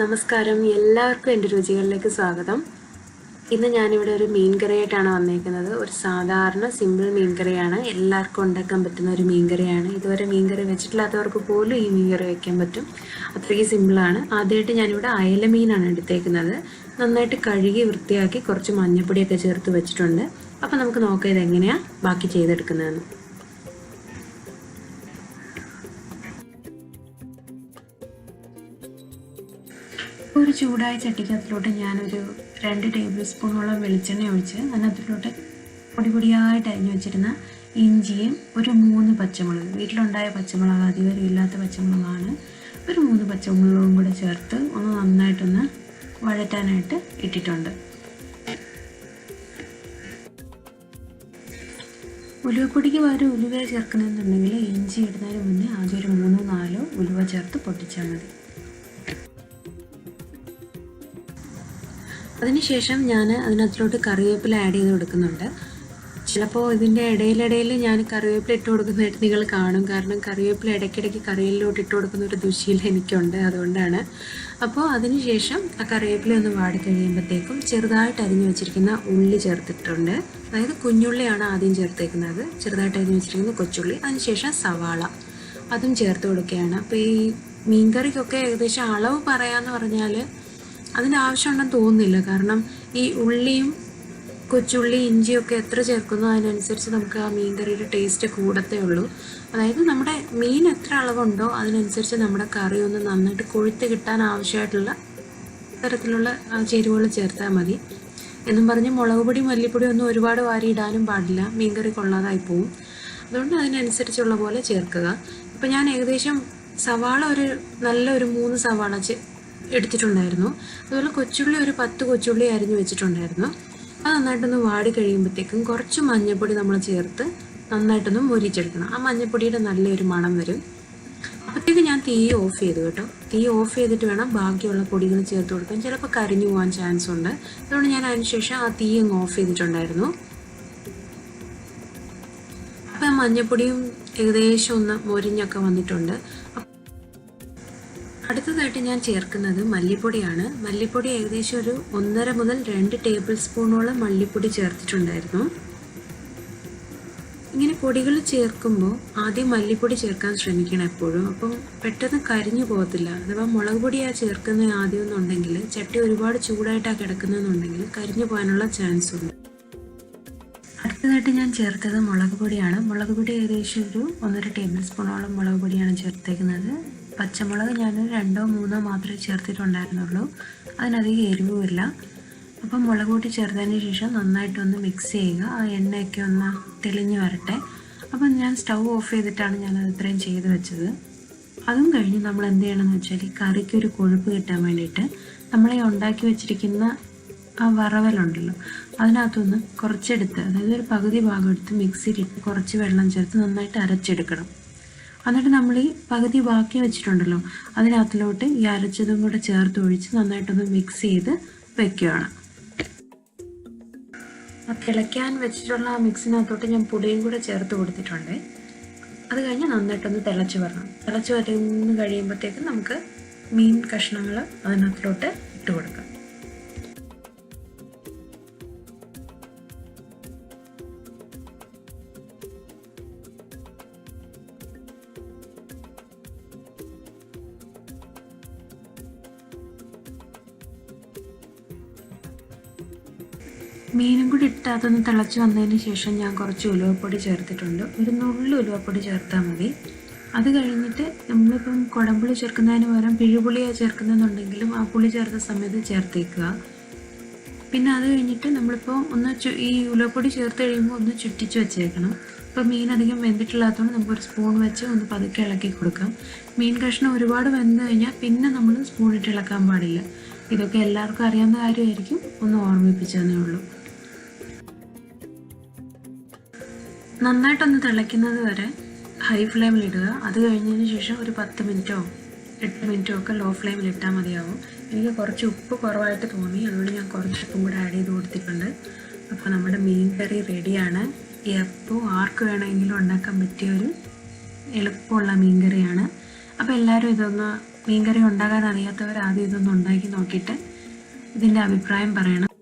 നമസ്കാരം, എല്ലാവർക്കും എൻ്റെ രുചികളിലേക്ക് സ്വാഗതം. ഇന്ന് ഞാനിവിടെ ഒരു മീൻ കറിയായിട്ടാണ് വന്നേക്കുന്നത്. ഒരു സാധാരണ സിമ്പിൾ മീൻ കറിയാണ്, എല്ലാവർക്കും ഉണ്ടാക്കാൻ പറ്റുന്ന ഒരു മീൻ കറിയാണ്. ഇതുവരെ മീൻ കറി വെച്ചിട്ടില്ലാത്തവർക്ക് പോലും ഈ മീൻ കറി വയ്ക്കാൻ പറ്റും, അത്രയ്ക്ക് സിമ്പിളാണ്. ആദ്യമായിട്ട് ഞാനിവിടെ അയല മീനാണ് എടുത്തേക്കുന്നത്. നന്നായിട്ട് കഴുകി വൃത്തിയാക്കി കുറച്ച് മഞ്ഞൾപ്പൊടിയൊക്കെ ചേർത്ത് വെച്ചിട്ടുണ്ട്. അപ്പോൾ നമുക്ക് നോക്കാം ഇതെങ്ങനെയാണ് ബാക്കി ചെയ്തെടുക്കുന്നതെന്ന്. ഒരു ചൂടായ ചട്ടിക്കകത്തിലോട്ട് ഞാനൊരു 2 ടേബിൾ സ്പൂണോളം വെളിച്ചെണ്ണ ഒഴിച്ച് അതിനകത്തിലോട്ട് പൊടിയായിട്ട് അരിഞ്ഞു വെച്ചിരുന്ന ഇഞ്ചിയും ഒരു 3 പച്ചമുളക്, വീട്ടിലുണ്ടായ പച്ചമുളക്, അധികം ഇല്ലാത്ത പച്ചമുളകാണ്, ഒരു 3 പച്ചമുളകും കൂടെ ചേർത്ത് ഒന്ന് നന്നായിട്ടൊന്ന് വഴറ്റാനായിട്ട് ഇട്ടിട്ടുണ്ട്. ഉലുവപ്പൊടിക്ക് പകരം ഉലുവ ചേർക്കണമെന്നുണ്ടെങ്കിൽ ഇഞ്ചി ഇടുന്നതിന് മുന്നേ ആദ്യം ഒരു 3-4 ഉലുവ ചേർത്ത് പൊട്ടിച്ചാൽ മതി. അതിനുശേഷം ഞാൻ അതിനകത്തിലോട്ട് കറിവേപ്പില ആഡ് ചെയ്ത് കൊടുക്കുന്നുണ്ട്. ചിലപ്പോൾ ഇതിൻ്റെ ഇടയിലിടയിൽ ഞാൻ കറിവേപ്പില ഇട്ട് കൊടുക്കുന്നതായിട്ട് നിങ്ങൾ കാണും, കാരണം കറിവേപ്പില ഇടയ്ക്കിടയ്ക്ക് കറിയിലോട്ട് ഇട്ട് കൊടുക്കുന്ന ഒരു ദുശീലം എനിക്കുണ്ട്, അതുകൊണ്ടാണ്. അപ്പോൾ അതിനുശേഷം ആ കറിവേപ്പില ഒന്ന് വാടി കഴിയുമ്പോഴത്തേക്കും ചെറുതായിട്ട് അരിഞ്ഞു വെച്ചിരിക്കുന്ന ഉള്ളി ചേർത്തിട്ടുണ്ട്. അതായത് കുഞ്ഞുള്ളിയാണ് ആദ്യം ചേർത്തേക്കുന്നത്, ചെറുതായിട്ട് അരിഞ്ഞു വെച്ചിരിക്കുന്ന കൊച്ചുള്ളി. അതിനുശേഷം സവാള അതും ചേർത്ത് കൊടുക്കുകയാണ്. അപ്പോൾ ഈ മീൻകറിക്കൊക്കെ ഏകദേശം അളവ് പറയാമെന്ന് പറഞ്ഞാൽ അതിൻ്റെ ആവശ്യമുണ്ടെന്ന് തോന്നുന്നില്ല, കാരണം ഈ ഉള്ളിയും കൊച്ചുള്ളി ഇഞ്ചിയൊക്കെ എത്ര ചേർക്കുന്നോ അതിനനുസരിച്ച് നമുക്ക് ആ മീൻ കറിയുടെ ടേസ്റ്റ് കൂടത്തേ ഉള്ളൂ. അതായത് നമ്മുടെ മീൻ എത്ര അളവുണ്ടോ അതിനനുസരിച്ച് നമ്മുടെ കറി ഒന്ന് നന്നായിട്ട് കൊഴുത്ത് കിട്ടാൻ ആവശ്യമായിട്ടുള്ള തരത്തിലുള്ള ചേരുവകൾ ചേർത്താൽ മതി. എന്നും പറഞ്ഞ് മുളക് പൊടി മല്ലിപ്പൊടി ഒന്നും ഒരുപാട് വാരി ഇടാനും പാടില്ല, മീൻ കറി കൊള്ളാതായി പോവും. അതുകൊണ്ട് അതിനനുസരിച്ചുള്ള പോലെ ചേർക്കുക. ഇപ്പം ഞാൻ ഏകദേശം സവാള ഒരു 3 സവാള എടുത്തിട്ടുണ്ടായിരുന്നു. അതുപോലെ കൊച്ചുള്ളി ഒരു 10 കൊച്ചുള്ളി അരിഞ്ഞു വെച്ചിട്ടുണ്ടായിരുന്നു. അത് നന്നായിട്ടൊന്ന് വാടി കഴിയുമ്പോഴത്തേക്കും കുറച്ച് മഞ്ഞൾപ്പൊടി നമ്മൾ ചേർത്ത് നന്നായിട്ടൊന്ന് മൊരിച്ചെടുക്കണം. ആ മഞ്ഞൾപ്പൊടിയുടെ നല്ലൊരു മണം വരും. അപ്പോഴത്തേക്ക് ഞാൻ തീ ഓഫ് ചെയ്തു കേട്ടോ. തീ ഓഫ് ചെയ്തിട്ട് വേണം ബാക്കിയുള്ള പൊടികൾ ചേർത്ത് കൊടുക്കാൻ, ചിലപ്പോൾ കരിഞ്ഞു പോകാൻ ചാൻസ് ഉണ്ട്. അതുകൊണ്ട് ഞാൻ അതിനുശേഷം ആ തീ അങ്ങ് ഓഫ് ചെയ്തിട്ടുണ്ടായിരുന്നു. അപ്പം ആ മഞ്ഞൾപ്പൊടിയും ഏകദേശം ഒന്ന് മൊരിഞ്ഞൊക്കെ വന്നിട്ടുണ്ട്. അടുത്തതായിട്ട് ഞാൻ ചേർക്കുന്നത് മല്ലിപ്പൊടിയാണ്. മല്ലിപ്പൊടി ഏകദേശം ഒരു 1.5 മുതൽ 2 ടേബിൾ സ്പൂണോളം മല്ലിപ്പൊടി ചേർത്തിട്ടുണ്ടായിരുന്നു. ഇങ്ങനെ പൊടികൾ ചേർക്കുമ്പോൾ ആദ്യം മല്ലിപ്പൊടി ചേർക്കാൻ ശ്രമിക്കണം എപ്പോഴും, അപ്പം പെട്ടെന്ന് കരിഞ്ഞു പോകത്തില്ല. അഥവാ മുളക് പൊടിയാണ് ചേർക്കുന്ന ആദ്യം എന്നുണ്ടെങ്കിൽ ചട്ടി ഒരുപാട് ചൂടായിട്ടാണ് കിടക്കുന്നതെന്നുണ്ടെങ്കിൽ കരിഞ്ഞു പോകാനുള്ള ചാൻസ് ഉണ്ട്. അടുത്തതായിട്ട് ഞാൻ ചേർത്തത് മുളക് പൊടിയാണ്. മുളക് പൊടി ഏകദേശം ഒരു 1.5 ടേബിൾ സ്പൂണോളം മുളക് പൊടിയാണ് ചേർത്തേക്കുന്നത്. പച്ചമുളക് ഞാൻ 2-3 മാത്രമേ ചേർത്തിട്ടുണ്ടായിരുന്നുള്ളൂ, അതിനധികം എരിവുമില്ല. അപ്പം മുളക് പൊടി ചേർത്തതിന് ശേഷം നന്നായിട്ടൊന്ന് മിക്സ് ചെയ്യുക. ആ എണ്ണയൊക്കെ ഒന്ന് തെളിഞ്ഞ് വരട്ടെ. അപ്പം ഞാൻ സ്റ്റൗ ഓഫ് ചെയ്തിട്ടാണ് ഞാനത് ഇത്രയും ചെയ്ത് വെച്ചത്. അതും കഴിഞ്ഞ് നമ്മൾ എന്ത് ചെയ്യണമെന്ന് വെച്ചാൽ കറിക്കൊരു കൊഴുപ്പ് കിട്ടാൻ വേണ്ടിയിട്ട് നമ്മൾ ഈ ഉണ്ടാക്കി വെച്ചിരിക്കുന്ന ആ വറവലുണ്ടല്ലോ അതിനകത്തൊന്ന് കുറച്ചെടുത്ത്, അതായത് ഒരു പകുതി ഭാഗം എടുത്ത് മിക്സിയിലിട്ട് കുറച്ച് വെള്ളം ചേർത്ത് നന്നായിട്ട് അരച്ചെടുക്കണം. എന്നിട്ട് നമ്മൾ ഈ പകുതി ബാക്കി വെച്ചിട്ടുണ്ടല്ലോ അതിനകത്തിലോട്ട് ഈ അരച്ചതും കൂടെ ചേർത്ത് ഒഴിച്ച് നന്നായിട്ടൊന്ന് മിക്സ് ചെയ്ത് വെക്കുകയാണ്. തിളയ്ക്കാൻ വെച്ചിട്ടുള്ള ആ മിക്സിനകത്തോട്ട് ഞാൻ പൊടിയും കൂടെ ചേർത്ത് കൊടുത്തിട്ടുണ്ട്. അത് കഴിഞ്ഞ് നന്നായിട്ടൊന്ന് തിളച്ച് വരണം. തിളച്ച് വരുന്ന കഴിയുമ്പോഴത്തേക്കും നമുക്ക് മീൻ കഷ്ണങ്ങൾ അതിനകത്തിലോട്ട് ഇട്ട് കൊടുക്കാം. മീനും കൂടി ഇട്ട് അതൊന്ന് തിളച്ച് വന്നതിന് ശേഷം ഞാൻ കുറച്ച് ഉലുവപ്പൊടി ചേർത്തിട്ടുണ്ട്. ഒരു നുള്ളു ഉലുവപ്പൊടി ചേർത്താൽ മതി. അത് കഴിഞ്ഞിട്ട് നമ്മളിപ്പം കുടംപുളി ചേർക്കുന്നതിന് പകരം പിഴുപുളിയാണ് ചേർക്കുന്നതെന്നുണ്ടെങ്കിലും ആ പുളി ചേർത്ത സമയത്ത് ചേർത്തേക്കുക. പിന്നെ അത് കഴിഞ്ഞിട്ട് നമ്മളിപ്പോൾ ഒന്ന് ഈ ഉലുവപ്പൊടി ചേർത്ത് കഴിയുമ്പോൾ ഒന്ന് ചുറ്റിച്ച് വെച്ചേക്കണം. ഇപ്പോൾ മീൻ അധികം വെന്തിട്ടില്ലാത്തതുകൊണ്ട് നമുക്കൊരു സ്പൂൺ വെച്ച് ഒന്ന് പതുക്കെ ഇളക്കി കൊടുക്കാം. മീൻ കഷ്ണം ഒരുപാട് വെന്ത് കഴിഞ്ഞാൽ പിന്നെ നമ്മൾ സ്പൂണിട്ട് ഇളക്കാൻ പാടില്ല. ഇതൊക്കെ എല്ലാവർക്കും അറിയാവുന്ന കാര്യമായിരിക്കും, ഒന്ന് ഓർമ്മിപ്പിച്ചതേ ഉള്ളൂ. നന്നായിട്ടൊന്ന് തിളയ്ക്കുന്നത് വരെ ഹൈ ഫ്ലെയിമിലിടുക. അത് കഴിഞ്ഞതിന് ശേഷം ഒരു 10 മിനിറ്റോ 8 മിനിറ്റോ ഒക്കെ ലോ ഫ്ലെയിമിൽ ഇട്ടാൽ മതിയാവും. എനിക്ക് കുറച്ച് ഉപ്പ് കുറവായിട്ട് തോന്നി, അതുകൊണ്ട് ഞാൻ കുറച്ച് ഉപ്പും കൂടെ ആഡ് ചെയ്ത് കൊടുത്തിട്ടുണ്ട്. അപ്പോൾ നമ്മുടെ മീൻ കറി റെഡിയാണ്. എപ്പോൾ ആർക്ക് വേണമെങ്കിലും ഉണ്ടാക്കാൻ പറ്റിയ ഒരു എളുപ്പമുള്ള മീൻ കറിയാണ്. അപ്പോൾ എല്ലാവരും ഇതൊന്ന് മീൻകറി ഉണ്ടാകാൻ അറിയാത്തവർ ആദ്യം ഇതൊന്ന് ഉണ്ടാക്കി നോക്കിയിട്ട് ഇതിൻ്റെ അഭിപ്രായം പറയണം.